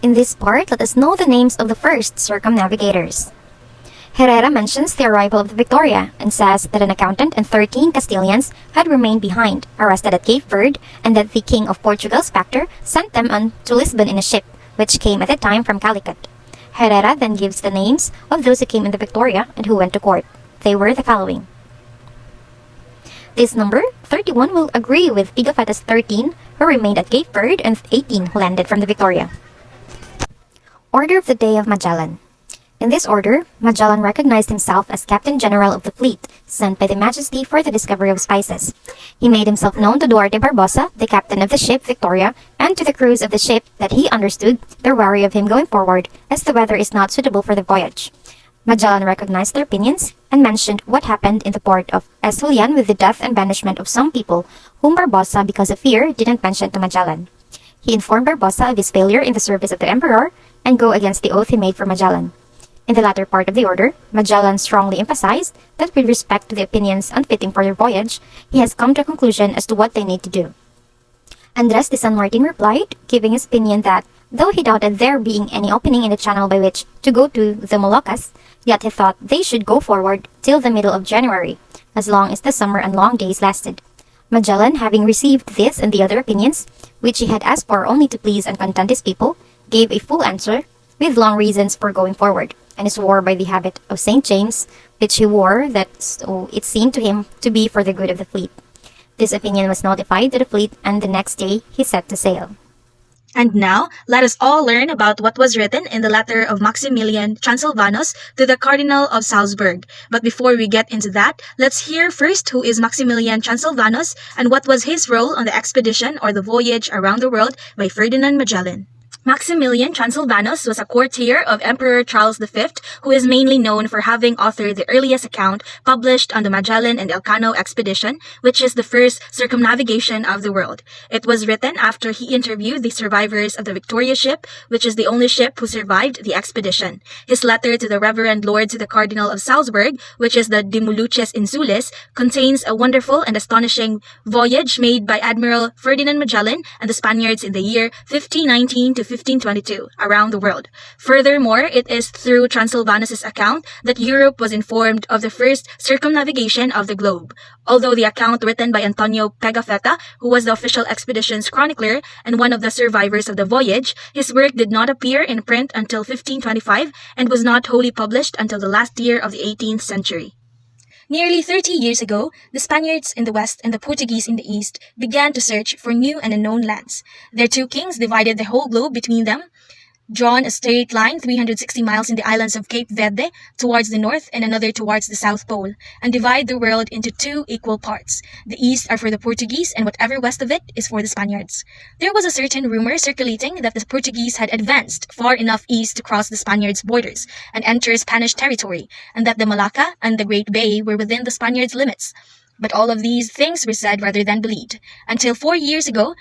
In this part, let us know the names of the first circumnavigators. Herrera mentions the arrival of the Victoria and says that an accountant and 13 Castilians had remained behind, arrested at Cape Verde, and that the King of Portugal's factor sent them on to Lisbon in a ship, which came at the time from Calicut. Herrera then gives the names of those who came in the Victoria and who went to court. They were the following. This number, 31, will agree with Pigafetta's 13, who remained at Cape Verde, and 18 who landed from the Victoria. Order of the Day of Magellan. In this order, Magellan recognized himself as Captain General of the fleet sent by the Majesty for the discovery of spices. He made himself known to Duarte Barbosa, the captain of the ship Victoria, and to the crews of the ship that he understood they're wary of him going forward as the weather is not suitable for the voyage. Magellan recognized their opinions and mentioned what happened in the port of Julian with the death and banishment of some people whom Barbosa, because of fear, didn't mention to Magellan. He informed Barbosa of his failure in the service of the emperor and go against the oath he made for Magellan. In the latter part of the order, Magellan strongly emphasized that with respect to the opinions unfitting for their voyage, he has come to a conclusion as to what they need to do. Andres de San Martin replied, giving his opinion that, though he doubted there being any opening in the channel by which to go to the Moluccas, yet he thought they should go forward till the middle of January, as long as the summer and long days lasted. Magellan, having received this and the other opinions, which he had asked for only to please and content his people, gave a full answer, with long reasons for going forward, and swore by the habit of St. James, which he wore, that it seemed to him to be for the good of the fleet. This opinion was notified to the fleet, and the next day he set to sail. And now, let us all learn about what was written in the letter of Maximilian Transylvanus to the Cardinal of Salzburg. But before we get into that, let's hear first who is Maximilian Transylvanus and what was his role on the expedition or the voyage around the world by Ferdinand Magellan. Maximilian Transylvanus was a courtier of Emperor Charles V, who is mainly known for having authored the earliest account published on the Magellan and Elcano expedition, which is the first circumnavigation of the world. It was written after he interviewed the survivors of the Victoria ship, which is the only ship who survived the expedition. His letter to the Reverend Lord to the Cardinal of Salzburg, which is the De Molucces Insules, contains a wonderful and astonishing voyage made by Admiral Ferdinand Magellan and the Spaniards in the year 1519 to 1522 around the world. Furthermore, it is through Transylvanus' account that Europe was informed of the first circumnavigation of the globe. Although the account written by Antonio Pigafetta, who was the official expedition's chronicler and one of the survivors of the voyage, his work did not appear in print until 1525 and was not wholly published until the last year of the 18th century. Nearly 30 years ago, the Spaniards in the west and the Portuguese in the east began to search for new and unknown lands. Their two kings divided the whole globe between them, drawn a straight line 360 miles in the islands of Cape Verde towards the north and another towards the South Pole, and divide the world into two equal parts. The east are for the Portuguese, and whatever west of it is for the Spaniards. There was a certain rumor circulating that the Portuguese had advanced far enough east to cross the Spaniards' borders and enter Spanish territory, and that the Malacca and the Great Bay were within the Spaniards' limits. But all of these things were said rather than believed, until 4 years ago,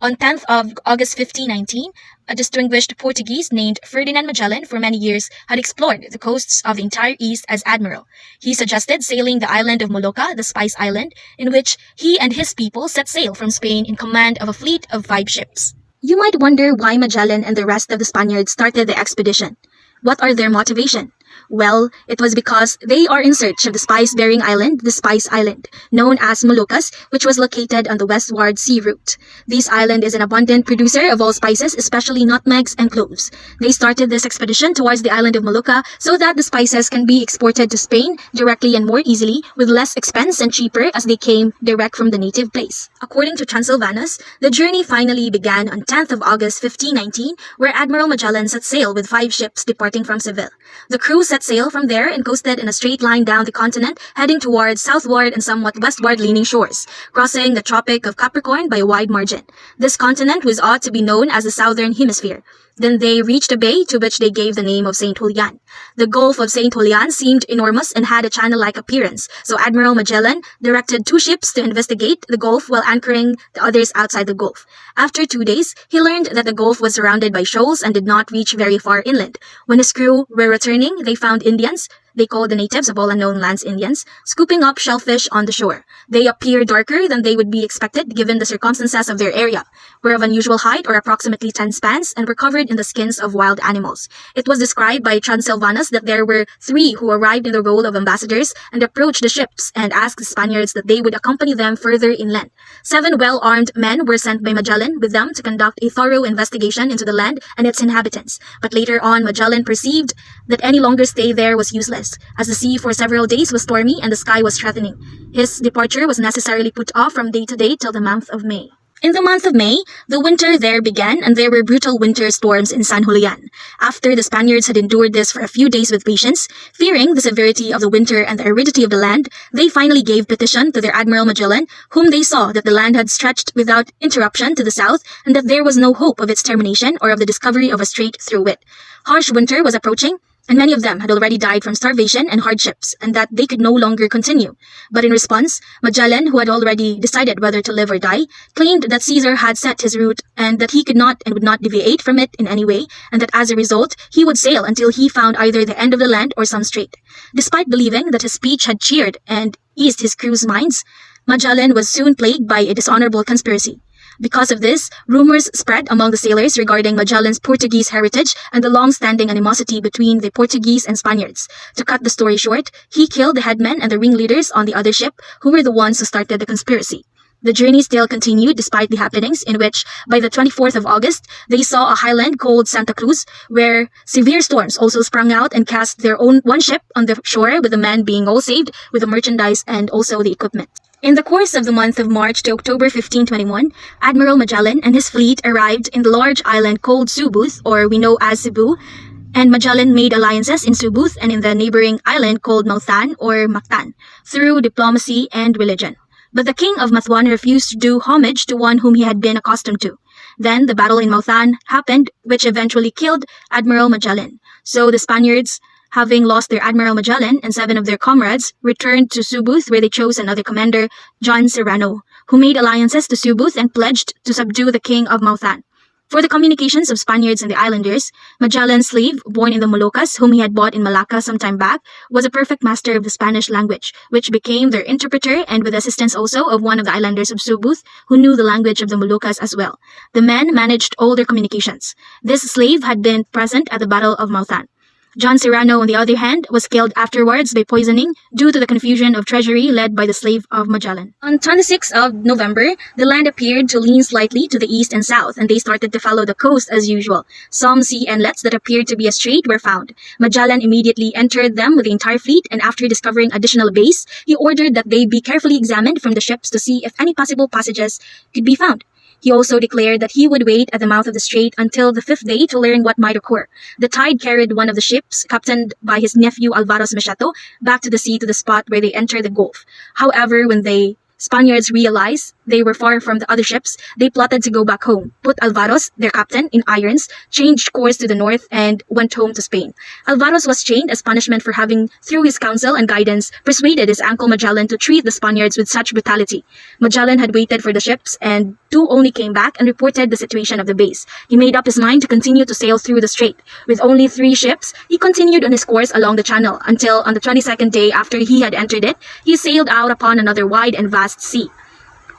on 10th of August 1519, a distinguished Portuguese named Ferdinand Magellan for many years had explored the coasts of the entire East as admiral. He suggested sailing the island of Molucca, the Spice Island, in which he and his people set sail from Spain in command of a fleet of 5 ships. You might wonder why Magellan and the rest of the Spaniards started the expedition. What are their motivation? Well, it was because they are in search of the spice-bearing island, the Spice Island, known as Moluccas, which was located on the westward sea route. This island is an abundant producer of all spices, especially nutmegs and cloves. They started this expedition towards the island of Molucca so that the spices can be exported to Spain directly and more easily, with less expense and cheaper as they came direct from the native place. According to Transylvanus, the journey finally began on 10th of August 1519, where Admiral Magellan set sail with 5 ships departing from Seville. The crew set sail from there and coasted in a straight line down the continent, heading towards southward and somewhat westward leaning shores, crossing the Tropic of Capricorn by a wide margin. This continent was ought to be known as the Southern Hemisphere. Then they reached a bay to which they gave the name of St. Julian. The Gulf of St. Julian seemed enormous and had a channel-like appearance, so Admiral Magellan directed 2 ships to investigate the Gulf while anchoring the others outside the Gulf. After 2 days, he learned that the Gulf was surrounded by shoals and did not reach very far inland. When his crew were returning, they found Indians They call the natives of all unknown lands Indians, scooping up shellfish on the shore. They appear darker than they would be expected given the circumstances of their area, were of unusual height or approximately 10 spans, and were covered in the skins of wild animals. It was described by Transylvanus that there were 3 who arrived in the role of ambassadors and approached the ships and asked the Spaniards that they would accompany them further inland. 7 well-armed men were sent by Magellan with them to conduct a thorough investigation into the land and its inhabitants. But later on, Magellan perceived that any longer stay there was useless, as the sea for several days was stormy and the sky was threatening. His departure was necessarily put off from day to day till the month of May. In the month of May, the winter there began, and there were brutal winter storms in San Julian. After the Spaniards had endured this for a few days with patience, fearing the severity of the winter and the aridity of the land, they finally gave petition to their Admiral Magellan, whom they saw that the land had stretched without interruption to the south, and that there was no hope of its termination or of the discovery of a strait through it. Harsh winter was approaching, and many of them had already died from starvation and hardships, and that they could no longer continue. But in response, Magellan, who had already decided whether to live or die, claimed that Caesar had set his route and that he could not and would not deviate from it in any way, and that as a result, he would sail until he found either the end of the land or some strait. Despite believing that his speech had cheered and eased his crew's minds, Magellan was soon plagued by a dishonorable conspiracy. Because of this, rumors spread among the sailors regarding Magellan's Portuguese heritage and the long-standing animosity between the Portuguese and Spaniards. To cut the story short, he killed the headmen and the ringleaders on the other ship, who were the ones who started the conspiracy. The journey still continued despite the happenings, in which, by the 24th of August, they saw a highland called Santa Cruz, where severe storms also sprung out and cast their own one ship on the shore, with the men being all saved, with the merchandise and also the equipment. In the course of the month of March to October 1521, Admiral Magellan and his fleet arrived in the large island called Subuth, or we know as Cebu, and Magellan made alliances in Subuth and in the neighboring island called Mautan or Mactan, through diplomacy and religion. But the king of Mathuan refused to do homage to one whom he had been accustomed to. Then the battle in Mautan happened, which eventually killed Admiral Magellan. So the Spaniards, having lost their Admiral Magellan and 7 of their comrades, returned to Subuth, where they chose another commander, John Soriano, who made alliances to Subuth and pledged to subdue the king of Mautan. For the communications of Spaniards and the islanders, Magellan's slave, born in the Moluccas, whom he had bought in Malacca some time back, was a perfect master of the Spanish language, which became their interpreter, and with assistance also of one of the islanders of Subuth, who knew the language of the Moluccas as well. The men managed all their communications. This slave had been present at the Battle of Mautan. John Soriano, on the other hand, was killed afterwards by poisoning due to the confusion of treasury led by the slave of Magellan. On 26th of November, the land appeared to lean slightly to the east and south, and they started to follow the coast as usual. Some sea inlets that appeared to be a strait were found. Magellan immediately entered them with the entire fleet, and after discovering additional bays, he ordered that they be carefully examined from the ships to see if any possible passages could be found. He also declared that he would wait at the mouth of the strait until the 5th day to learn what might occur. The tide carried one of the ships, captained by his nephew Alvaro's Machato, back to the sea to the spot where they entered the Gulf. However, when the Spaniards realized they were far from the other ships, they plotted to go back home, put Alvaros, their captain, in irons, changed course to the north, and went home to Spain. Alvaros was chained as punishment for having, through his counsel and guidance, persuaded his uncle Magellan to treat the Spaniards with such brutality. Magellan had waited for the ships, and 2 only came back and reported the situation of the base. He made up his mind to continue to sail through the strait. With only 3 ships, he continued on his course along the channel, until on the 22nd day after he had entered it, he sailed out upon another wide and vast sea.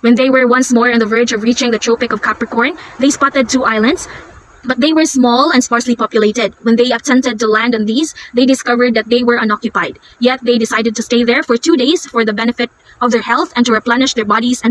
When they were once more on the verge of reaching the Tropic of Capricorn, they spotted 2 islands, but they were small and sparsely populated. When they attempted to land on these, they discovered that they were unoccupied. Yet they decided to stay there for 2 days for the benefit of their health and to replenish their bodies,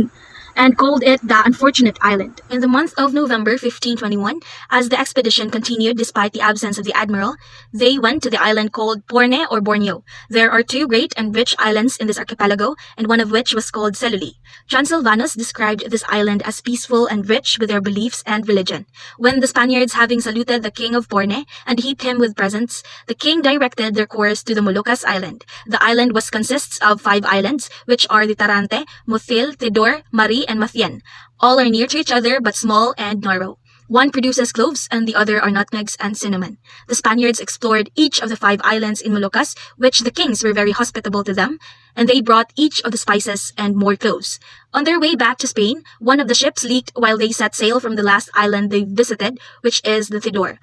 and called it the Unfortunate Island. In the month of November 1521, as the expedition continued despite the absence of the admiral, they went to the island called Porne or Borneo. There are 2 great and rich islands in this archipelago, and one of which was called Seluli. Transylvanus described this island as peaceful and rich with their beliefs and religion. When the Spaniards, having saluted the king of Porne and heaped him with presents, the king directed their course to the Moluccas Island. The island consists of 5 islands, which are the Tarante, Muthil, Tidor, Mari, and Mathian. All are near to each other but small and narrow. One produces cloves and the other are nutmegs and cinnamon. The Spaniards explored each of the 5 islands in Moluccas, which the kings were very hospitable to them, and they brought each of the spices and more cloves. On their way back to Spain, one of the ships leaked while they set sail from the last island they visited, which is the Tidor.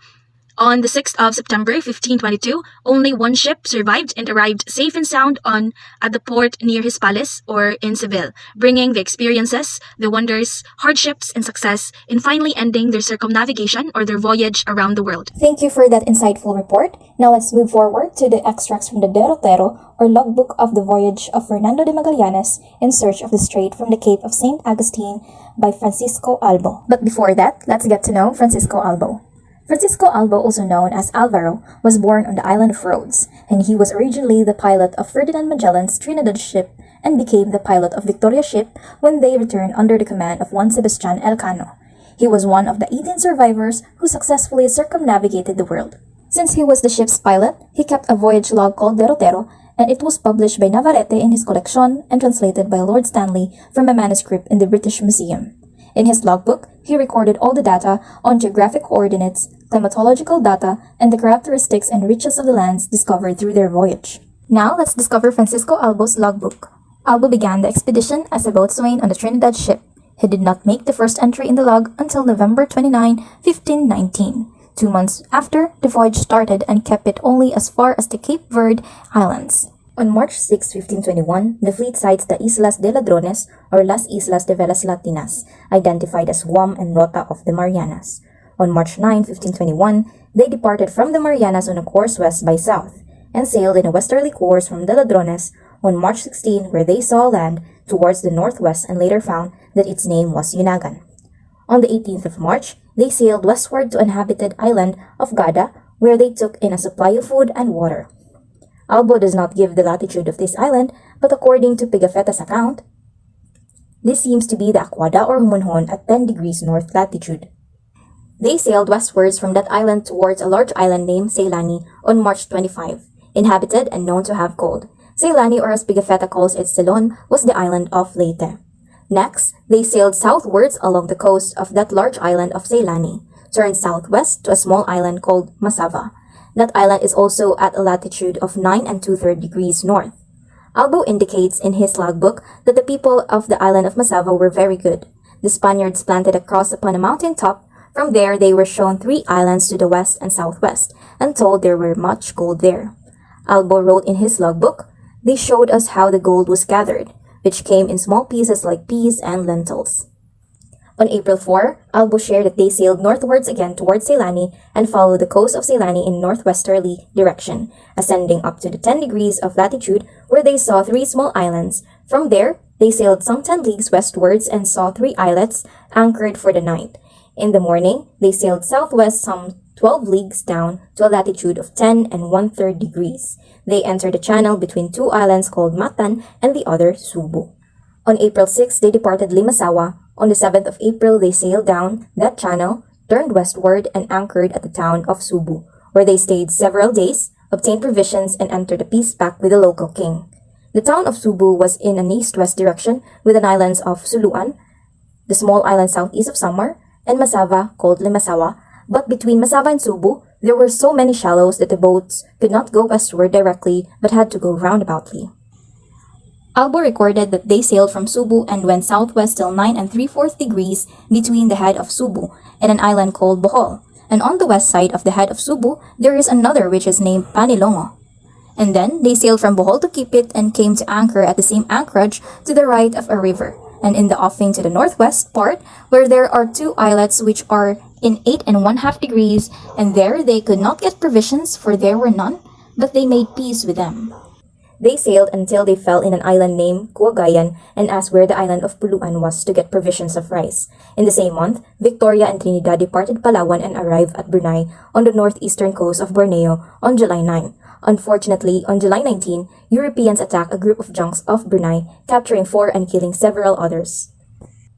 On the 6th of September 1522, only one ship survived and arrived safe and sound at the port near his palace or in Seville, bringing the experiences, the wonders, hardships, and success in finally ending their circumnavigation or their voyage around the world. Thank you for that insightful report. Now let's move forward to the extracts from the Derrotero or logbook of the voyage of Fernando de Magallanes in search of the Strait from the Cape of St. Augustine by Francisco Albo. But before that, let's get to know Francisco Albo. Francisco Albo, also known as Alvaro, was born on the island of Rhodes, and he was originally the pilot of Ferdinand Magellan's Trinidad ship and became the pilot of Victoria's ship when they returned under the command of Juan Sebastian Elcano. He was one of the 18 survivors who successfully circumnavigated the world. Since he was the ship's pilot, he kept a voyage log called Derrotero, and it was published by Navarrete in his collection and translated by Lord Stanley from a manuscript in the British Museum. In his logbook, he recorded all the data on geographic coordinates, climatological data, and the characteristics and riches of the lands discovered through their voyage. Now, let's discover Francisco Albo's logbook. Albo began the expedition as a boatswain on the Trinidad ship. He did not make the first entry in the log until November 29, 1519, 2 months after the voyage started, and kept it only as far as the Cape Verde Islands. On March 6, 1521, the fleet sights the Islas de Ladrones or Las Islas de Velas Latinas, identified as Guam and Rota of the Marianas. On March 9, 1521, they departed from the Marianas on a course west by south, and sailed in a westerly course from the Ladrones on March 16, where they saw land towards the northwest and later found that its name was Yunagan. On the 18th of March, they sailed westward to inhabited island of Gada, where they took in a supply of food and water. Albo does not give the latitude of this island, but according to Pigafetta's account, this seems to be the Aquada or Humonhon at 10 degrees north latitude. They sailed westwards from that island towards a large island named Ceylani on March 25, inhabited and known to have gold. Ceylani, or as Pigafetta calls it, Ceylon, was the island of Leyte. Next, they sailed southwards along the coast of that large island of Ceylani, turned southwest to a small island called Masava. That island is also at a latitude of 9 2/3 degrees north. Albo indicates in his logbook that the people of the island of Masava were very good. The Spaniards planted a cross upon a mountain top. From there, they were shown 3 islands to the west and southwest, and told there were much gold there. Albo wrote in his logbook, "They showed us how the gold was gathered, which came in small pieces like peas and lentils." On April 4, Albo shared that they sailed northwards again towards Ceylani and followed the coast of Ceylani in northwesterly direction, ascending up to the 10 degrees of latitude where they saw 3 small islands. From there, they sailed some 10 leagues westwards and saw 3 islets anchored for the night. In the morning, they sailed southwest some 12 leagues down to a latitude of 10 1/3 degrees. They entered a channel between 2 islands called Matan and the other Subu. On April 6, they departed Limasawa. On the 7th of April, they sailed down that channel, turned westward, and anchored at the town of Subu, where they stayed several days, obtained provisions, and entered a peace pact with the local king. The town of Subu was in an east-west direction with the islands of Suluan, the small island southeast of Samar, and Masava, called Limasawa. But between Masava and Subu, there were so many shallows that the boats could not go westward directly but had to go roundaboutly. Albo recorded that they sailed from Subu and went southwest till 9 3/4 degrees between the head of Subu and an island called Bohol. And on the west side of the head of Subu, there is another which is named Panilongo. And then they sailed from Bohol to Kipit and came to anchor at the same anchorage to the right of a river, and in the offing to the northwest part, where there are 2 islets which are in 8 1/2 degrees, and there they could not get provisions, for there were none, but they made peace with them. They sailed until they fell in an island named Kuagayan and asked where the island of Puluan was to get provisions of rice. In the same month, Victoria and Trinidad departed Palawan and arrived at Brunei on the northeastern coast of Borneo on July 9. Unfortunately, on July 19, Europeans attacked a group of junks off Brunei, capturing 4 and killing several others.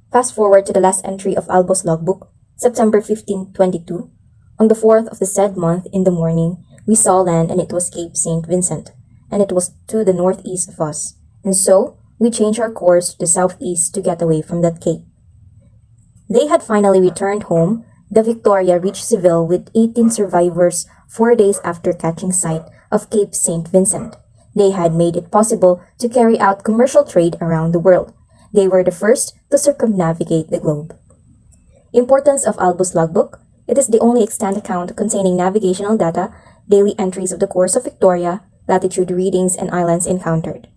Fast forward to the last entry of Albo's logbook, September 1522. On the 4th of the said month in the morning, we saw land, and it was Cape St. Vincent, and it was to the northeast of us, and so we changed our course to the southeast to get away from that cape. They had finally returned home. The Victoria reached Seville with 18 survivors 4 days after catching sight of Cape St. Vincent. They had made it possible to carry out commercial trade around the world. They were the first to circumnavigate the globe. Importance of Albo's logbook. It is the only extant account containing navigational data, daily entries of the course of Victoria, latitude readings, and islands encountered.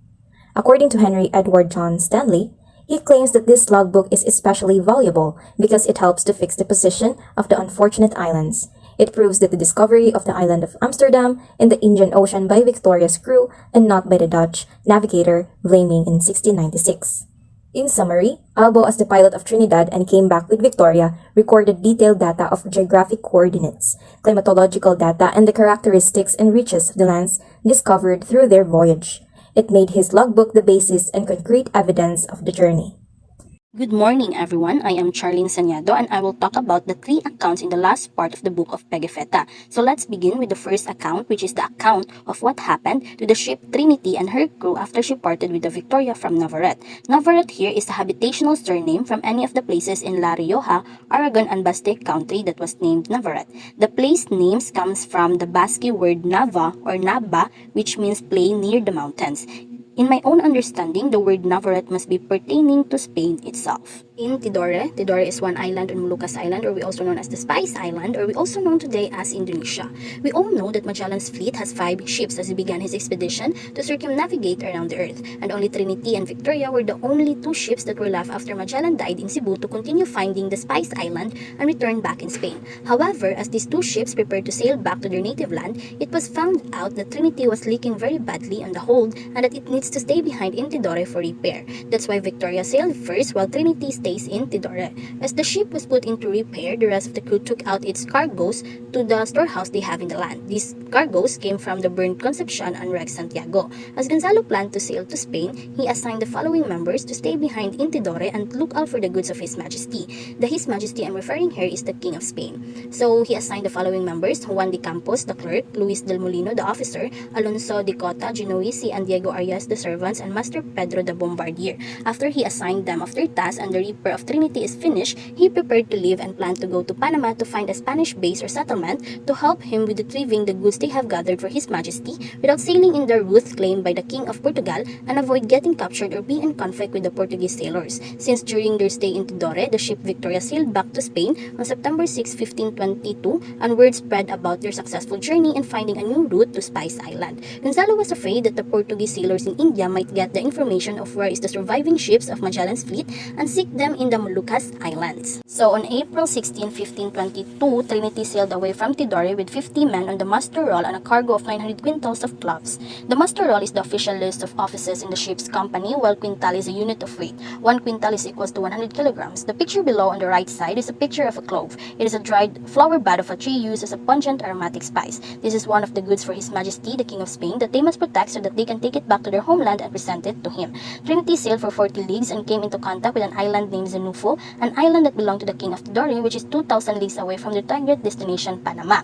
According to Henry Edward John Stanley, he claims that this logbook is especially valuable because it helps to fix the position of the unfortunate islands. It proves that the discovery of the island of Amsterdam in the Indian Ocean by Victoria's crew and not by the Dutch navigator Vlaming in 1696. In summary, Albo, as the pilot of Trinidad and came back with Victoria, recorded detailed data of geographic coordinates, climatological data, and the characteristics and riches of the lands discovered through their voyage. It made his logbook the basis and concrete evidence of the journey. Good morning, everyone. I am Charlene Seniedo, and I will talk about the 3 accounts in the last part of the book of Pigafetta. So let's begin with the first account, which is the account of what happened to the ship Trinity and her crew after she parted with the Victoria from Navarrete. Navarrete here is the habitational surname from any of the places in La Rioja, Aragon, and Basque country that was named Navarrete. The place names comes from the Basque word Nava or Naba, which means plain near the mountains. In my own understanding, the word Navarrete must be pertaining to Spain itself. In Tidore is one island on Moluccas Island, or we also known as the Spice Island, or we also known today as Indonesia. We all know that Magellan's fleet has 5 ships as he began his expedition to circumnavigate around the earth, and only Trinity and Victoria were the only 2 ships that were left after Magellan died in Cebu to continue finding the Spice Island and return back in Spain. However, as these 2 ships prepared to sail back to their native land, it was found out that Trinity was leaking very badly on the hold and that it needs to stay behind in Tidore for repair. That's why Victoria sailed first while Trinity stays in Tidore. As the ship was put into repair, the rest of the crew took out its cargoes to the storehouse they have in the land. These cargoes came from the burnt Concepcion and Rex Santiago. As Gonzalo planned to sail to Spain, he assigned the following members to stay behind in Tidore and look out for the goods of His Majesty. The His Majesty I'm referring here is the King of Spain. So he assigned the following members: Juan de Campos, the clerk; Luis del Molino, the officer; Alonso de Cota, Genoese, and Diego Arias, the servants; and Master Pedro, the bombardier. After he assigned them after task and the repair of Trinity is finished, he prepared to leave and planned to go to Panama to find a Spanish base or settlement to help him with retrieving the goods they have gathered for His Majesty without sailing in the route claimed by the King of Portugal and avoid getting captured or be in conflict with the Portuguese sailors. Since during their stay in Tidore, the ship Victoria sailed back to Spain on September 6, 1522, and word spread about their successful journey in finding a new route to Spice Island. Gonzalo was afraid that the Portuguese sailors in India might get the information of where is the surviving ships of Magellan's fleet and seek them in the Moluccas Islands. So on April 16, 1522, Trinity sailed away from Tidore with 50 men on the muster roll and a cargo of 900 quintals of cloves. The muster roll is the official list of officers in the ship's company, while quintal is a unit of weight. 1 quintal is equals to 100 kilograms. The picture below on the right side is a picture of a clove. It is a dried flower bud of a tree used as a pungent aromatic spice. This is one of the goods for His Majesty, the King of Spain, that they must protect so that they can take it back to their homeland and present it to him. Trinity sailed for 40 leagues and came into contact with an island named Zenufo, an island that belonged to the King of Tidore, which is 2,000 leagues away from their target destination, Panama.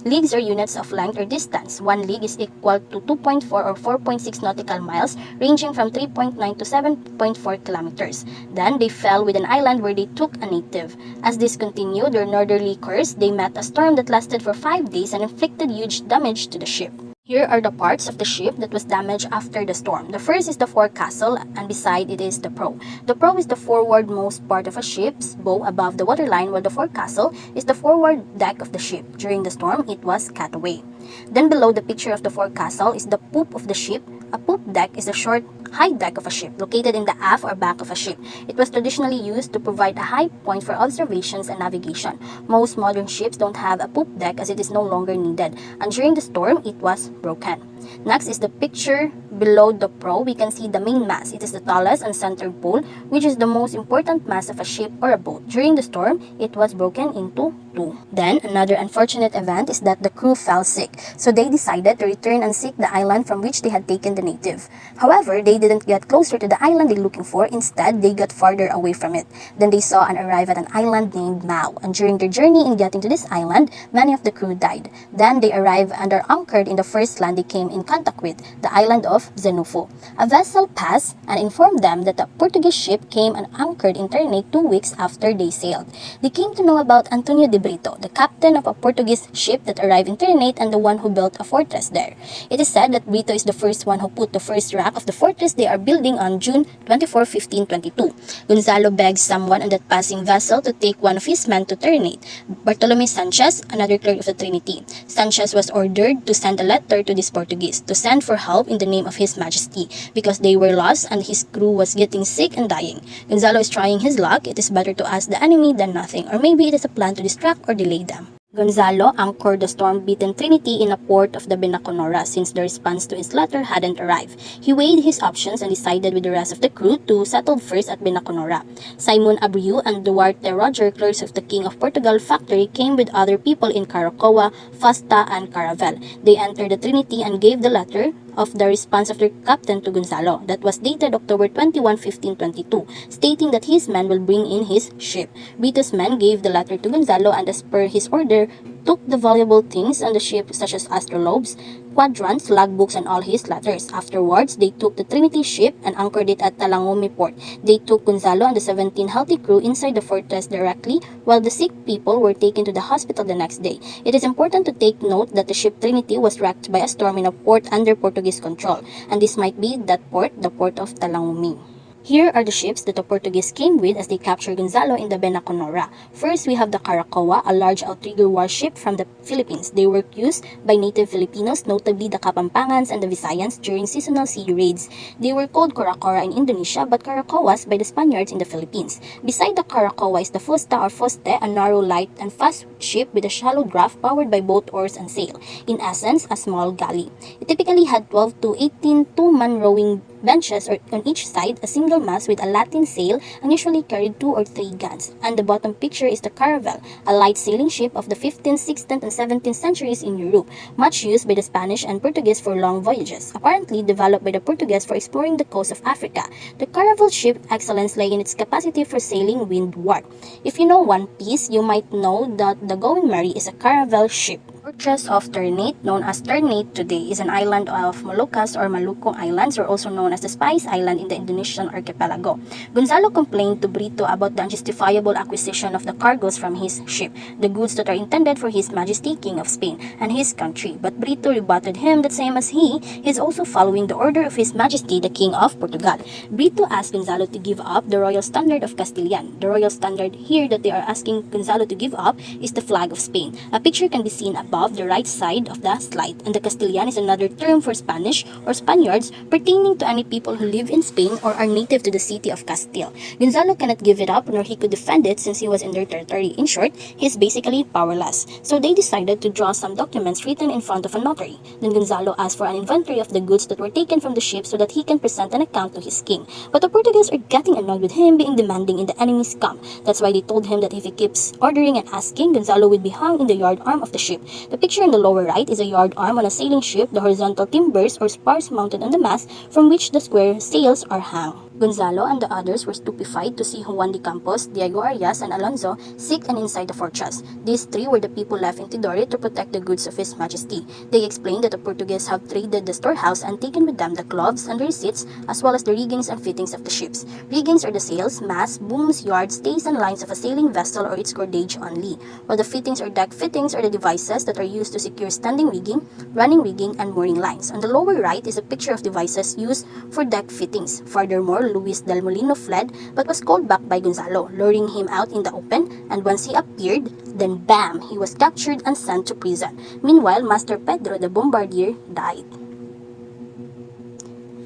Leagues are units of length or distance. 1 league is equal to 2.4 or 4.6 nautical miles, ranging from 3.9 to 7.4 kilometers. Then they fell with an island where they took a native. As this continued their northerly course, they met a storm that lasted for 5 days and inflicted huge damage to the ship. Here are the parts of the ship that was damaged after the storm. The first is the forecastle, and beside it is the prow. The prow is the forwardmost part of a ship's bow above the waterline, while the forecastle is the forward deck of the ship. During the storm, it was cut away. Then below the picture of the forecastle is the poop of the ship. A poop deck is a short high deck of a ship located in the aft or back of a ship. It was traditionally used to provide a high point for observations and navigation. Most modern ships don't have a poop deck as it is no longer needed, and during the storm, it was broken. Next is the picture below the prow. We can see the main mast. It is the tallest and centered pole, which is the most important mast of a ship or a boat. During the storm, it was broken into 2. Then, another unfortunate event is that the crew fell sick, so they decided to return and seek the island from which they had taken the native. However, they didn't get closer to the island they're looking for. Instead, they got farther away from it. Then they saw and arrived at an island named Mau, and during their journey in getting to this island, many of the crew died. Then they arrived and are anchored in the first land they came in contact with, the island of Zenufo. A vessel passed and informed them that a Portuguese ship came and anchored in Ternate 2 weeks after they sailed. They came to know about Antonio de Brito, the captain of a Portuguese ship that arrived in Ternate and the one who built a fortress there. It is said that Brito is the first one who put the first rack of the fortress they are building on June 24, 1522. Gonzalo begs someone on that passing vessel to take one of his men to Ternate, Bartolome Sanchez, another clerk of the Trinity. Sanchez was ordered to send a letter to this Portuguese to send for help in the name of His Majesty because they were lost and his crew was getting sick and dying. Gonzalo is trying his luck. It is better to ask the enemy than nothing, or maybe it is a plan to distract or delay them. Gonzalo anchored the storm-beaten Trinity in a port of the Binaconora since the response to his letter hadn't arrived. He weighed his options and decided with the rest of the crew to settle first at Binaconora. Simon Abreu and Duarte Roger, clerks of the King of Portugal factory, came with other people in Caracoa, Fasta, and Caravel. They entered the Trinity and gave the letter of the response of their captain to Gonzalo that was dated October 21, 1522, stating that his men will bring in his ship. Brito's men gave the letter to Gonzalo and as per his order, took the valuable things on the ship such as astrolabes, quadrants, logbooks, and all his letters. Afterwards, they took the Trinity ship and anchored it at Talangome port. They took Gonzalo and the 17 healthy crew inside the fortress directly, while the sick people were taken to the hospital the next day. It is important to take note that the ship Trinity was wrecked by a storm in a port under Portuguese control, and this might be that port, the port of Talangome. Here are the ships that the Portuguese came with as they captured Gonzalo in the Binaconora. First, we have the Caracoa, a large outrigger warship from the Philippines. They were used by native Filipinos, notably the Kapampangans and the Visayans, during seasonal sea raids. They were called Coracora in Indonesia, but Caracoas by the Spaniards in the Philippines. Beside the Caracoa is the Fusta or Fuste, a narrow, light, and fast ship with a shallow draft powered by both oars and sail. In essence, a small galley. It typically had 12 to 18 two-man rowing benches on each side, a single mast with a lateen sail, and usually carried 2 or 3 guns. And the bottom picture is the Caravel, a light sailing ship of the 15th, 16th, and 17th centuries in Europe, much used by the Spanish and Portuguese for long voyages, apparently developed by the Portuguese for exploring the coast of Africa. The Caravel ship's excellence lay in its capacity for sailing windward. If you know One Piece, you might know that the Going Merry is a Caravel ship. Fortress of Ternate, known as Ternate today, is an island of Moluccas or Maluku Islands, or also known as the Spice Island in the Indonesian archipelago. Gonzalo complained to Brito about the unjustifiable acquisition of the cargoes from his ship, the goods that are intended for His Majesty King of Spain and his country. But Brito rebutted him that same as he is also following the order of His Majesty the King of Portugal. Brito asked Gonzalo to give up the royal standard of Castilian. The royal standard here that they are asking Gonzalo to give up is the flag of Spain. A picture can be seen above the right side of the slide, and the Castilian is another term for Spanish or Spaniards pertaining to any people who live in Spain or are native to the city of Castile. Gonzalo cannot give it up nor he could defend it since he was in their territory. In short, he is basically powerless. So they decided to draw some documents written in front of a notary. Then Gonzalo asked for an inventory of the goods that were taken from the ship so that he can present an account to his king. But the Portuguese are getting annoyed with him being demanding in the enemy's camp. That's why they told him that if he keeps ordering and asking, Gonzalo will be hung in the yard arm of the ship. The picture in the lower right is a yard arm on a sailing ship, the horizontal timbers or spars mounted on the mast from which the square sails are hung. Gonzalo and the others were stupefied to see Juan de Campos, Diego Arias, and Alonso sick and inside the fortress. These three were the people left in Tidore to protect the goods of His Majesty. They explained that the Portuguese have traded the storehouse and taken with them the cloths and the receipts, as well as the riggings and fittings of the ships. Riggings are the sails, masts, booms, yards, stays, and lines of a sailing vessel or its cordage only, while the fittings or deck fittings are the devices that are used to secure standing rigging, running rigging, and mooring lines. On the lower right is a picture of devices used for deck fittings. Furthermore, Luis del Molino fled but was called back by Gonzalo, luring him out in the open, and once he appeared, then bam, he was captured and sent to prison. Meanwhile, Master Pedro the Bombardier died.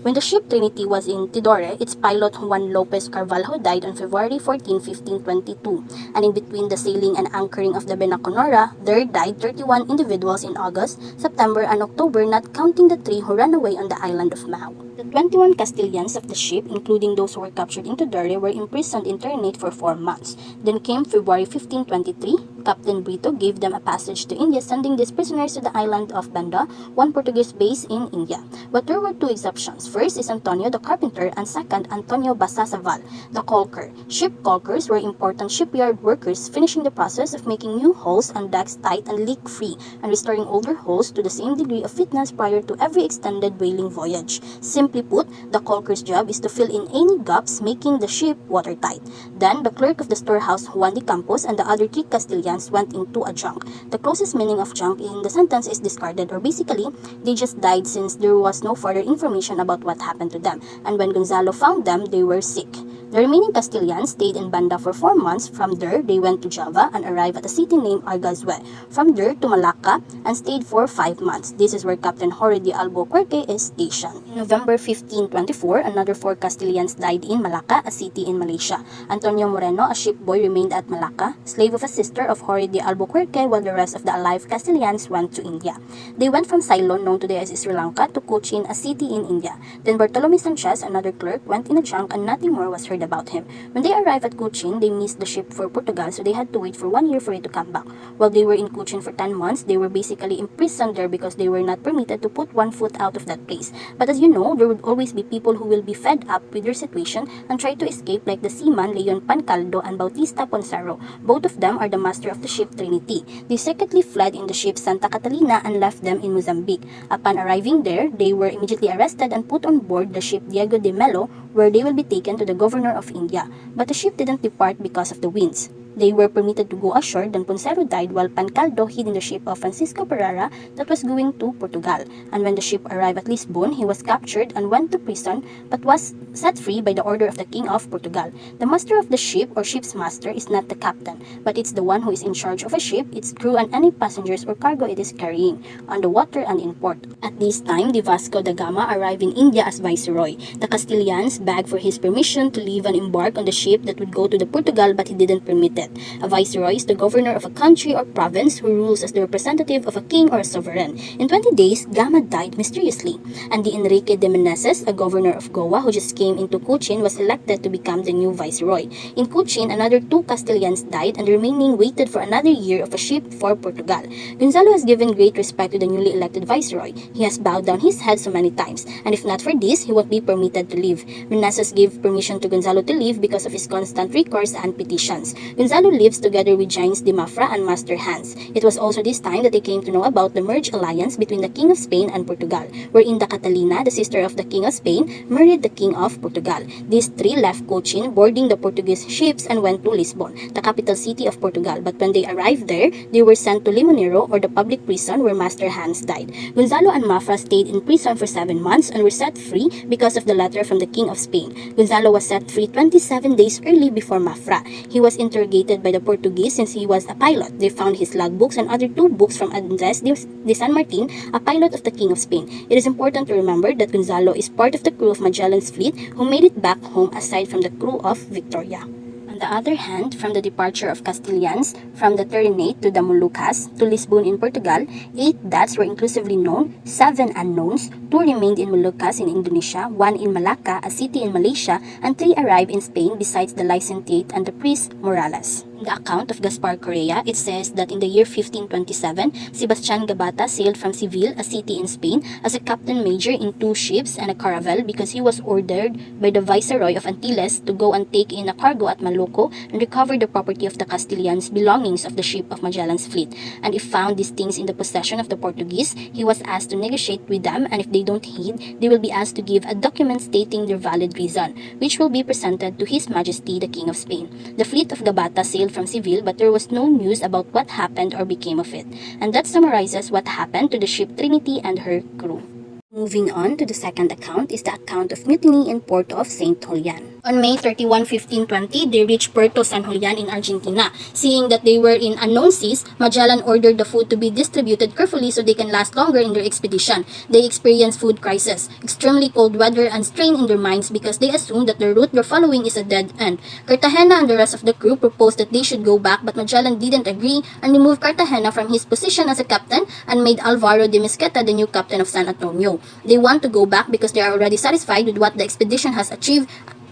When the ship Trinity was in Tidore, its pilot Juan Lopez Carvalho died on February 14, 1522, and in between the sailing and anchoring of the Binaconora, there died 31 individuals in August, September, and October, not counting the 3 who ran away on the island of Mau. The 21 Castilians of the ship, including those who were captured in Tidore, were imprisoned in Ternate for 4 months. Then came February 1523. Captain Brito gave them a passage to India, sending these prisoners to the island of Banda, one Portuguese base in India. But there were two exceptions. First is Antonio the carpenter, and second, Antonio Basasaval, the caulker. Ship caulkers were important shipyard workers, finishing the process of making new hulls and decks tight and leak-free, and restoring older hulls to the same degree of fitness prior to every extended whaling voyage. Simply put, the caulker's job is to fill in any gaps, making the ship watertight. Then, the clerk of the storehouse, Juan de Campos, and the other three Castilians went into a junk. The closest meaning of junk in the sentence is discarded, or basically, they just died since there was no further information about what happened to them, and when Gonzalo found them, they were sick. The remaining Castilians stayed in Banda for 4 months. From there, they went to Java and arrived at a city named Argazue. From there to Malacca and stayed for 5 months. This is where Captain Jorge de Albuquerque is stationed. In November 1524, another 4 Castilians died in Malacca, a city in Malaysia. Antonio Moreno, a shipboy, remained at Malacca, slave of a sister of Jorge de Albuquerque, while the rest of the alive Castilians went to India. They went from Ceylon, known today as Sri Lanka, to Cochin, a city in India. Then Bartolome Sanchez, another clerk, went in a junk and nothing more was heard about him. When they arrived at Cochin, they missed the ship for Portugal, so they had to wait for 1 year for it to come back. While they were in Cochin for 10 months, they were basically imprisoned there because they were not permitted to put 1 foot out of that place. But as you know, there would always be people who will be fed up with their situation and try to escape, like the seaman Leon Pancaldo and Bautista Ponsaro. Both of them are the master of the ship Trinity. They secretly fled in the ship Santa Catalina and left them in Mozambique. Upon arriving there, they were immediately arrested and put on board the ship Diego de Melo, where they will be taken to the governor of India. But the ship didn't depart because of the winds. They were permitted to go ashore, then Ponsero died while Pancaldo hid in the ship of Francisco Pereira that was going to Portugal. And when the ship arrived at Lisbon, he was captured and went to prison, but was set free by the order of the King of Portugal. The master of the ship, or ship's master, is not the captain, but it's the one who is in charge of a ship, its crew, and any passengers or cargo it is carrying, on the water and in port. At this time, the Vasco da Gama arrived in India as viceroy. The Castilians begged for his permission to leave and embark on the ship that would go to the Portugal, but he didn't permit it. A viceroy is the governor of a country or province who rules as the representative of a king or a sovereign. In 20 days, Gama died mysteriously, and the Enrique de Meneses, a governor of Goa who just came into Cochin, was elected to become the new viceroy. In Cochin, another 2 Castilians died, and the remaining waited for another year of a ship for Portugal. Gonzalo has given great respect to the newly elected viceroy. He has bowed down his head so many times, and if not for this, he won't be permitted to leave. Meneses gave permission to Gonzalo to leave because of his constant recourse and petitions. Gonzalo lives together with James de Mafra and Master Hans. It was also this time that they came to know about the merged alliance between the King of Spain and Portugal, wherein the Catalina, the sister of the King of Spain, married the King of Portugal. These 3 left Cochin, boarding the Portuguese ships, and went to Lisbon, the capital city of Portugal. But when they arrived there, they were sent to Limonero, or the public prison where Master Hans died. Gonzalo and Mafra stayed in prison for 7 months and were set free because of the letter from the King of Spain. Gonzalo was set free 27 days early before Mafra. He was interrogated by the Portuguese since he was a pilot. They found his logbooks and other 2 books from Andres de San Martin, a pilot of the King of Spain. It is important to remember that Gonzalo is part of the crew of Magellan's fleet who made it back home aside from the crew of Victoria. On the other hand, from the departure of Castilians from the Trinidad to the Moluccas to Lisbon in Portugal, 8 deaths were inclusively known, 7 unknowns, 2 remained in Moluccas in Indonesia, 1 in Malacca, a city in Malaysia, and 3 arrived in Spain besides the licentiate and the priest Morales. In the account of Gaspar Correa, it says that in the year 1527, Sebastian Gabata sailed from Seville, a city in Spain, as a captain major in 2 ships and a caravel because he was ordered by the Viceroy of Antilles to go and take in a cargo at Maloco and recover the property of the Castilians' belongings of the ship of Magellan's fleet. And if found these things in the possession of the Portuguese, he was asked to negotiate with them, and if they don't heed, they will be asked to give a document stating their valid reason, which will be presented to His Majesty the King of Spain. The fleet of Gabata sailed from Seville, but there was no news about what happened or became of it. And that summarizes what happened to the ship Trinity and her crew. Moving on to the second account is the account of mutiny in Port of St. Julian. On May 31, 1520, they reached Puerto San Julian in Argentina. Seeing that they were in unknown seas, Magellan ordered the food to be distributed carefully so they can last longer in their expedition. They experienced food crisis, extremely cold weather, and strain in their minds because they assumed that the route they're following is a dead end. Cartagena and the rest of the crew proposed that they should go back, but Magellan didn't agree and removed Cartagena from his position as a captain and made Alvaro de Mesquita the new captain of San Antonio. They want to go back because they are already satisfied with what the expedition has achieved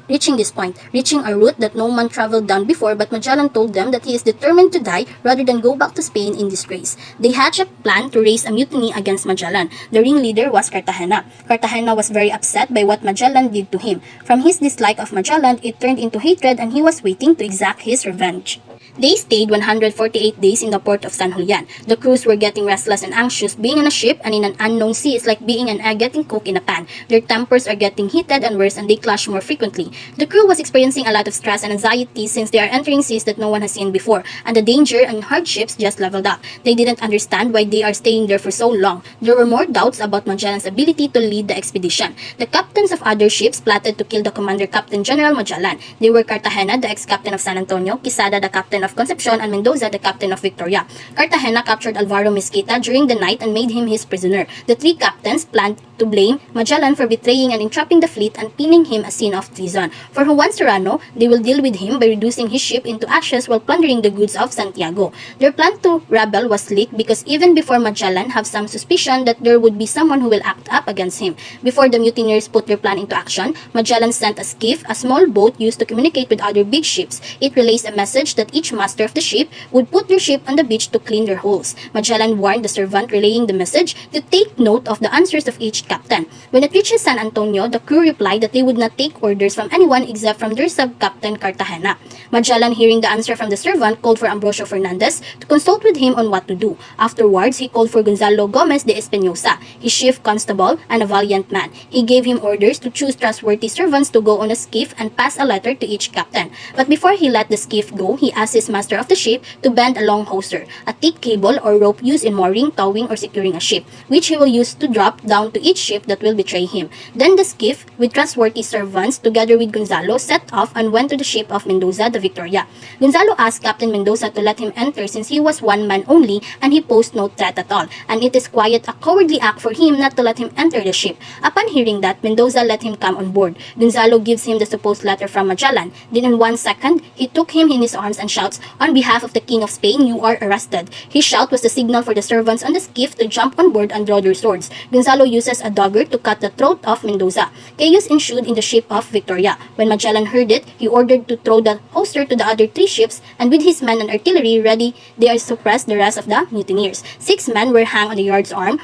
reaching this point, reaching a route that no man traveled down before, but Magellan told them that he is determined to die rather than go back to Spain in disgrace. They hatched a plan to raise a mutiny against Magellan. The ringleader was Cartagena. Cartagena was very upset by what Magellan did to him. From his dislike of Magellan, it turned into hatred and he was waiting to exact his revenge. They stayed 148 days in the port of San Julian. The crews were getting restless and anxious. Being on a ship and in an unknown sea is like being an egg getting cooked in a pan. Their tempers are getting heated and worse and they clash more frequently. The crew was experiencing a lot of stress and anxiety since they are entering seas that no one has seen before, and the danger and hardships just leveled up. They didn't understand why they are staying there for so long. There were more doubts about Magellan's ability to lead the expedition. The captains of other ships plotted to kill the commander, Captain General Magellan. They were Cartagena, the ex-captain of San Antonio, Quesada, the captain of Concepcion, and Mendoza, the captain of Victoria. Cartagena captured Alvaro Mesquita during the night and made him his prisoner. The three captains planned to blame Magellan for betraying and entrapping the fleet and pinning him a sin of treason. For Juan Soriano, they will deal with him by reducing his ship into ashes while plundering the goods of Santiago. Their plan to rebel was leaked because even before Magellan have some suspicion that there would be someone who will act up against him. Before the mutineers put their plan into action, Magellan sent a skiff, a small boat used to communicate with other big ships. It relays a message that each master of the ship would put their ship on the beach to clean their hulls. Magellan warned the servant relaying the message to take note of the answers of each captain. When it reaches San Antonio, the crew replied that they would not take orders from anyone except from their sub-captain Cartagena. Magellan, hearing the answer from the servant, called for Ambrosio Fernandez to consult with him on what to do. Afterwards, he called for Gonzalo Gomez de Espinosa, his chief constable and a valiant man. He gave him orders to choose trustworthy servants to go on a skiff and pass a letter to each captain. But before he let the skiff go, he asked his master of the ship to bend a long hawser, a thick cable or rope used in mooring, towing, or securing a ship, which he will use to drop down to each ship that will betray him. Then the skiff, with trustworthy servants, together with Gonzalo, set off and went to the ship of Mendoza, the Victoria. Gonzalo asked Captain Mendoza to let him enter since he was one man only and he posed no threat at all, and it is quite a cowardly act for him not to let him enter the ship. Upon hearing that, Mendoza let him come on board. Gonzalo gives him the supposed letter from Magellan. Then in 1 second, he took him in his arms and shouts, "On behalf of the King of Spain, you are arrested." His shout was the signal for the servants on the skiff to jump on board and draw their swords. Gonzalo uses a dagger to cut the throat of Mendoza. Chaos ensued in the ship of Victoria. When Magellan heard it, he ordered to throw the hawser to the other 3 ships, and with his men and artillery ready, they suppressed the rest of the mutineers. 6 men were hung on the yard's arm,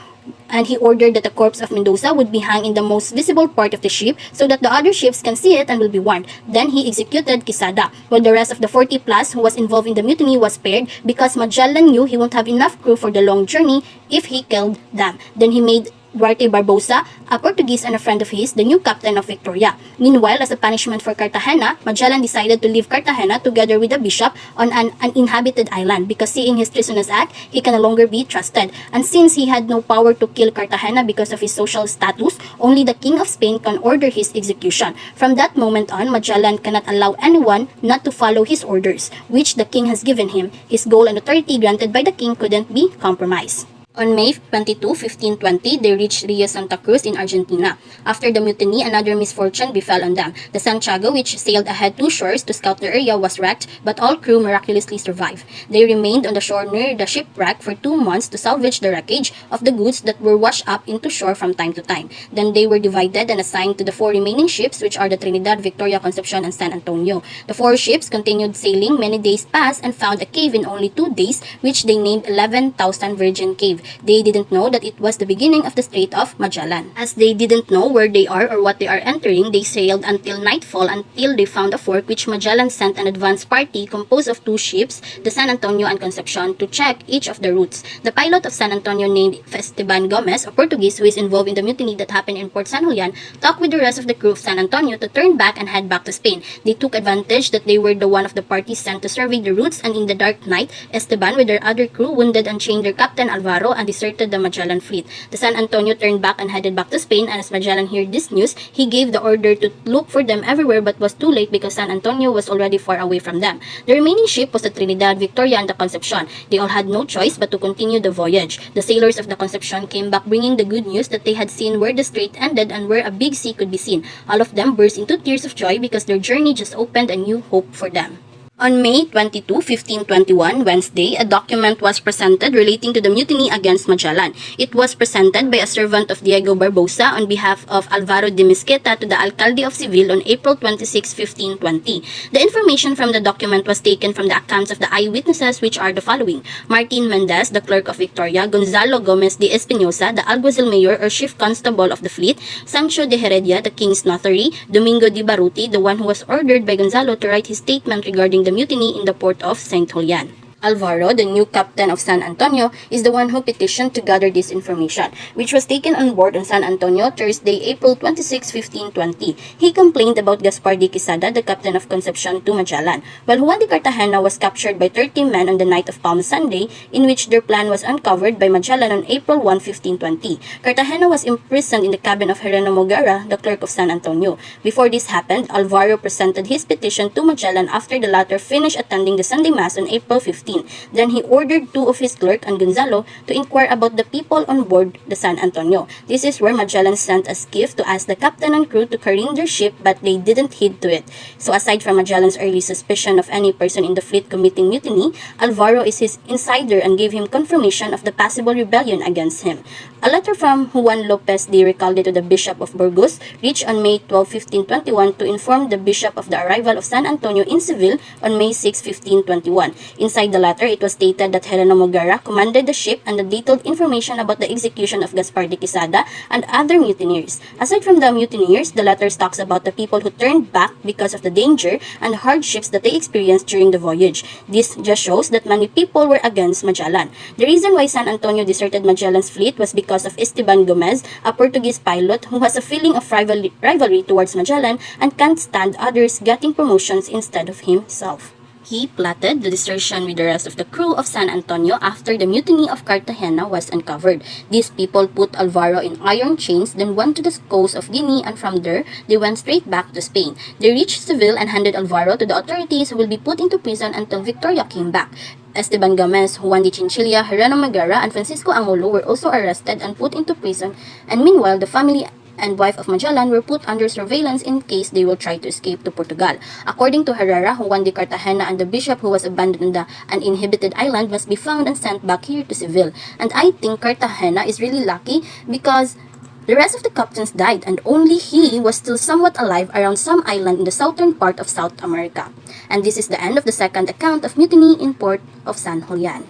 and he ordered that the corpse of Mendoza would be hung in the most visible part of the ship so that the other ships can see it and will be warned. Then he executed Quesada, while the rest of the 40 plus who was involved in the mutiny was spared because Magellan knew he won't have enough crew for the long journey if he killed them. Then he made Duarte Barbosa, a Portuguese and a friend of his, the new captain of Victoria. Meanwhile, as a punishment for Cartagena, Magellan decided to leave Cartagena together with the bishop on an uninhabited island because seeing his treasonous act, he can no longer be trusted. And since he had no power to kill Cartagena because of his social status, only the King of Spain can order his execution. From that moment on, Magellan cannot allow anyone not to follow his orders, which the king has given him. His goal and authority granted by the king couldn't be compromised. On May 22, 1520, they reached Rio Santa Cruz in Argentina. After the mutiny, another misfortune befell on them. The Santiago, which sailed ahead 2 shores to scout the area, was wrecked, but all crew miraculously survived. They remained on the shore near the shipwreck for 2 months to salvage the wreckage of the goods that were washed up into shore from time to time. Then they were divided and assigned to the 4 remaining ships, which are the Trinidad, Victoria, Concepcion, and San Antonio. The 4 ships continued sailing. Many days passed and found a cave in only 2 days, which they named 11,000 Virgin Cave. They didn't know that it was the beginning of the Strait of Magellan. As they didn't know where they are or what they are entering, they sailed until nightfall until they found a fork, which Magellan sent an advance party composed of 2 ships, the San Antonio and Concepcion, to check each of the routes. The pilot of San Antonio, named Esteban Gomez, a Portuguese who is involved in the mutiny that happened in Port San Julian, talked with the rest of the crew of San Antonio to turn back and head back to Spain. They took advantage that they were the one of the parties sent to survey the routes, and in the dark night, Esteban with their other crew wounded and chained their captain Alvaro and deserted the Magellan fleet. The San Antonio turned back and headed back to Spain, and as Magellan heard this news, he gave the order to look for them everywhere but was too late because San Antonio was already far away from them. The remaining ship was the Trinidad, Victoria, and the Concepcion. They all had no choice but to continue the voyage. The sailors of the Concepcion came back bringing the good news that they had seen where the strait ended and where a big sea could be seen. All of them burst into tears of joy because their journey just opened a new hope for them. On May 22, 1521, Wednesday, a document was presented relating to the mutiny against Magellan. It was presented by a servant of Diego Barbosa on behalf of Alvaro de Mesquita to the alcalde of Seville on April 26, 1520. The information from the document was taken from the accounts of the eyewitnesses, which are the following: Martin Mendez, the clerk of Victoria; Gonzalo Gomez de Espinosa, the alguacil mayor or chief constable of the fleet; Sancho de Heredia, the king's notary; Domingo de Baruti, the one who was ordered by Gonzalo to write his statement regarding the mutiny in the port of St. Julian. Alvaro, the new captain of San Antonio, is the one who petitioned to gather this information, which was taken on board on San Antonio Thursday, April 26, 1520. He complained about Gaspar de Quesada, the captain of Concepcion, to Magellan, while Juan de Cartagena was captured by 30 men on the night of Palm Sunday, in which their plan was uncovered by Magellan on April 1, 1520. Cartagena was imprisoned in the cabin of Geronimo Guerra, the clerk of San Antonio. Before this happened, Alvaro presented his petition to Magellan after the latter finished attending the Sunday Mass on April 15. Then he ordered two of his clerk and Gonzalo to inquire about the people on board the San Antonio. This is where Magellan sent a skiff to ask the captain and crew to careen their ship, but they didn't heed to it. So aside from Magellan's early suspicion of any person in the fleet committing mutiny, Alvaro is his insider and gave him confirmation of the possible rebellion against him. A letter from Juan Lopez de Recalde to the Bishop of Burgos reached on May 12, 1521 to inform the bishop of the arrival of San Antonio in Seville on May 6, 1521. Inside the letter, it was stated that Geronimo Guerra commanded the ship and the detailed information about the execution of Gaspar de Quesada and other mutineers. Aside from the mutineers, the letter talks about the people who turned back because of the danger and hardships that they experienced during the voyage. This just shows that many people were against Magellan. The reason why San Antonio deserted Magellan's fleet was because of Esteban Gomez, a Portuguese pilot who has a feeling of rivalry towards Magellan and can't stand others getting promotions instead of himself. He plotted the desertion with the rest of the crew of San Antonio after the mutiny of Cartagena was uncovered. These people put Alvaro in iron chains, then went to the coast of Guinea, and from there, they went straight back to Spain. They reached Seville and handed Alvaro to the authorities, who will be put into prison until Victoria came back. Esteban Gomez, Juan de Chinchilla, Geronimo Guerra, and Francisco Angulo were also arrested and put into prison, and meanwhile, the family and wife of Magellan were put under surveillance in case they will try to escape to Portugal. According to Herrera, Juan de Cartagena and the bishop who was abandoned in the uninhabited island must be found and sent back here to Seville. And I think Cartagena is really lucky because the rest of the captains died and only he was still somewhat alive around some island in the southern part of South America. And this is the end of the second account of mutiny in port of San Julian.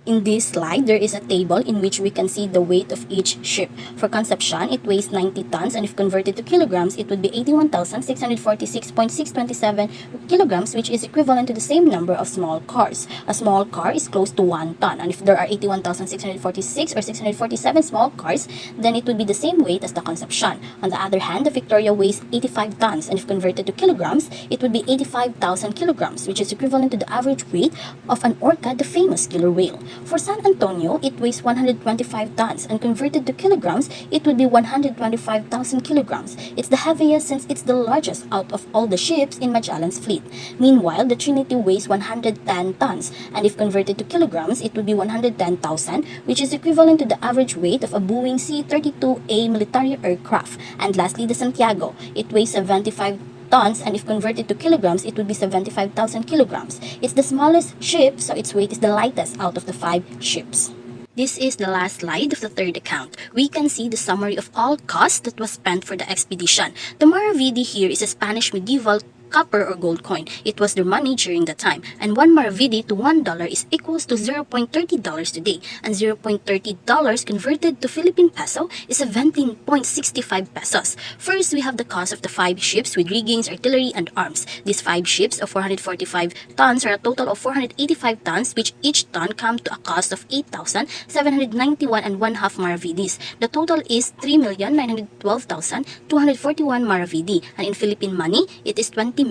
In this slide, there is a table in which we can see the weight of each ship. For Concepcion, it weighs 90 tons, and if converted to kilograms, it would be 81,646.627 kilograms, which is equivalent to the same number of small cars. A small car is close to 1 ton, and if there are 81,646 or 647 small cars, then it would be the same weight as the Concepcion. On the other hand, the Victoria weighs 85 tons, and if converted to kilograms, it would be 85,000 kilograms, which is equivalent to the average weight of an orca, the famous killer whale. For San Antonio, it weighs 125 tons, and converted to kilograms, it would be 125,000 kilograms. It's the heaviest since it's the largest out of all the ships in Magellan's fleet. Meanwhile, the Trinity weighs 110 tons, and if converted to kilograms, it would be 110,000, which is equivalent to the average weight of a Boeing C-32A military aircraft. And lastly, the Santiago. It weighs 75 tons, and if converted to kilograms, it would be 75,000 kilograms. It's the smallest ship, so its weight is the lightest out of the 5 ships. This is the last slide of the third account. We can see the summary of all costs that was spent for the expedition. The maravidi here is a Spanish medieval copper or gold coin. It was their money during that time, and 1 maravidi to $1 is equals to $0.30 today, and $0.30 converted to Philippine peso is 17.65 pesos. First, we have the cost of the 5 ships with riggings, artillery, and arms. These 5 ships of 445 tons are a total of 485 tons, which each ton come to a cost of 8,791 and 1/2 maravidis. The total is 3,912,241 maravidi, and in Philippine money, it is 20,715,316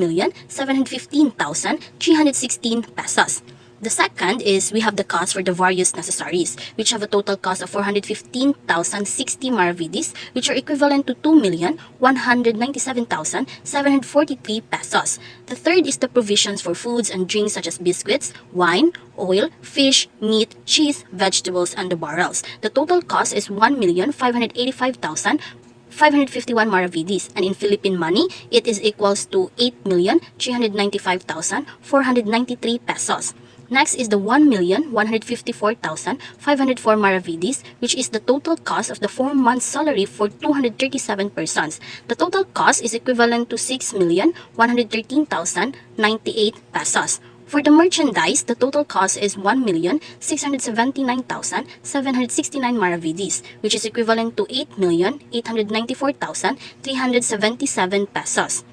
pesos. The second is we have the cost for the various necessaries, which have a total cost of 415,060 maravidis, which are equivalent to 2,197,743 pesos. The third is the provisions for foods and drinks such as biscuits, wine, oil, fish, meat, cheese, vegetables, and the barrels. The total cost is 1,585,500 551 maravedis, and in Philippine money, it is equals to 8,395,493 pesos. Next is the 1,154,504 maravedis, which is the total cost of the 4 months' salary for 237 persons. The total cost is equivalent to 6,113,098 pesos. For the merchandise, the total cost is 1,679,769 maravedis, which is equivalent to 8,894,377 pesos.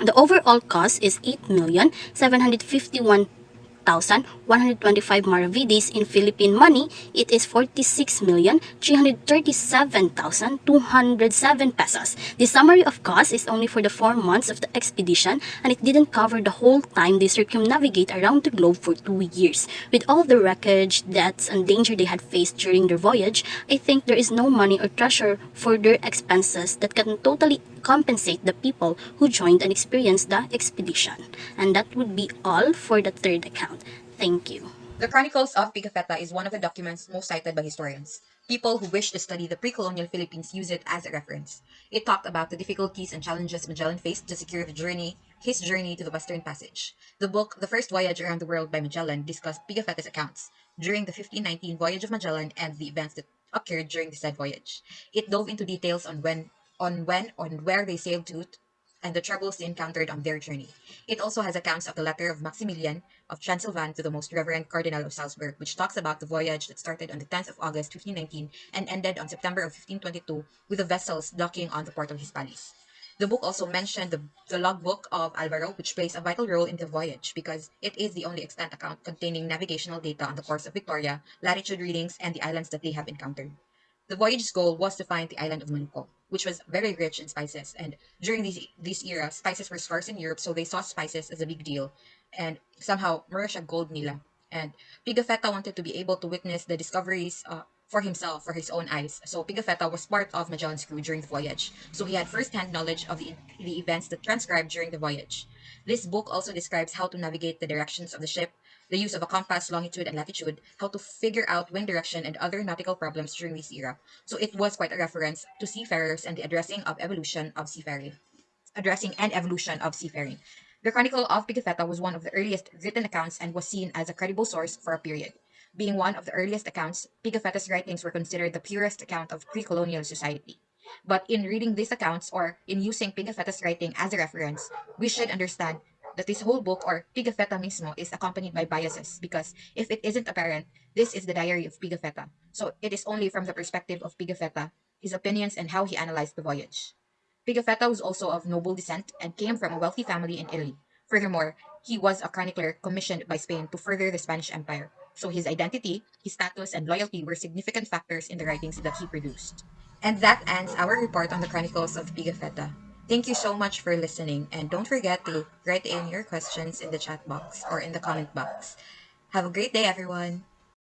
The overall cost is 8,751,125 maravedis. In Philippine money, it is 46,337,207 pesos. The summary of cost is only for the 4 months of the expedition, and it didn't cover the whole time they circumnavigate around the globe for 2 years. With all the wreckage, deaths, and danger they had faced during their voyage, I think there is no money or treasure for their expenses that can totally compensate the people who joined and experienced the expedition. And that would be all for the third account. Thank you. The Chronicles of Pigafetta is one of the documents most cited by historians. People who wish to study the pre-colonial Philippines use it as a reference. It talked about the difficulties and challenges Magellan faced to secure his journey to the Western Passage. The book, The First Voyage Around the World by Magellan, discussed Pigafetta's accounts during the 1519 voyage of Magellan and the events that occurred during the said voyage. It dove into details on where they sailed to and the troubles they encountered on their journey. It also has accounts of the letter of Maximilian of Transylvania to the Most Reverend Cardinal of Salzburg, which talks about the voyage that started on the 10th of August 1519 and ended on September of 1522 with the vessels docking on the port of Hispalis. The book also mentioned the logbook of Alvaro, which plays a vital role in the voyage because it is the only extant account containing navigational data on the course of Victoria, latitude readings, and the islands that they have encountered. The voyage's goal was to find the island of Maluco, which was very rich in spices. And during this era, spices were scarce in Europe, so they saw spices as a big deal. And somehow, Marisha gold nila. And Pigafetta wanted to be able to witness the discoveries for himself, for his own eyes. So Pigafetta was part of Magellan's crew during the voyage. So he had first-hand knowledge of the events that transcribed during the voyage. This book also describes how to navigate the directions of the ship, the use of a compass, longitude, and latitude, how to figure out wind direction and other nautical problems during this era. So it was quite a reference to seafarers and the addressing and evolution of seafaring. The Chronicle of Pigafetta was one of the earliest written accounts and was seen as a credible source for a period. Being one of the earliest accounts, Pigafetta's writings were considered the purest account of pre-colonial society. But in reading these accounts or in using Pigafetta's writing as a reference, we should understand that this whole book or Pigafetta mismo is accompanied by biases because if it isn't apparent, this is the diary of Pigafetta. So it is only from the perspective of Pigafetta, his opinions and how he analyzed the voyage. Pigafetta was also of noble descent and came from a wealthy family in Italy. Furthermore, he was a chronicler commissioned by Spain to further the Spanish Empire. So his identity, his status, and loyalty were significant factors in the writings that he produced. And that ends our report on the Chronicles of Pigafetta. Thank you so much for listening, and don't forget to write in your questions in the chat box or in the comment box. Have a great day, everyone!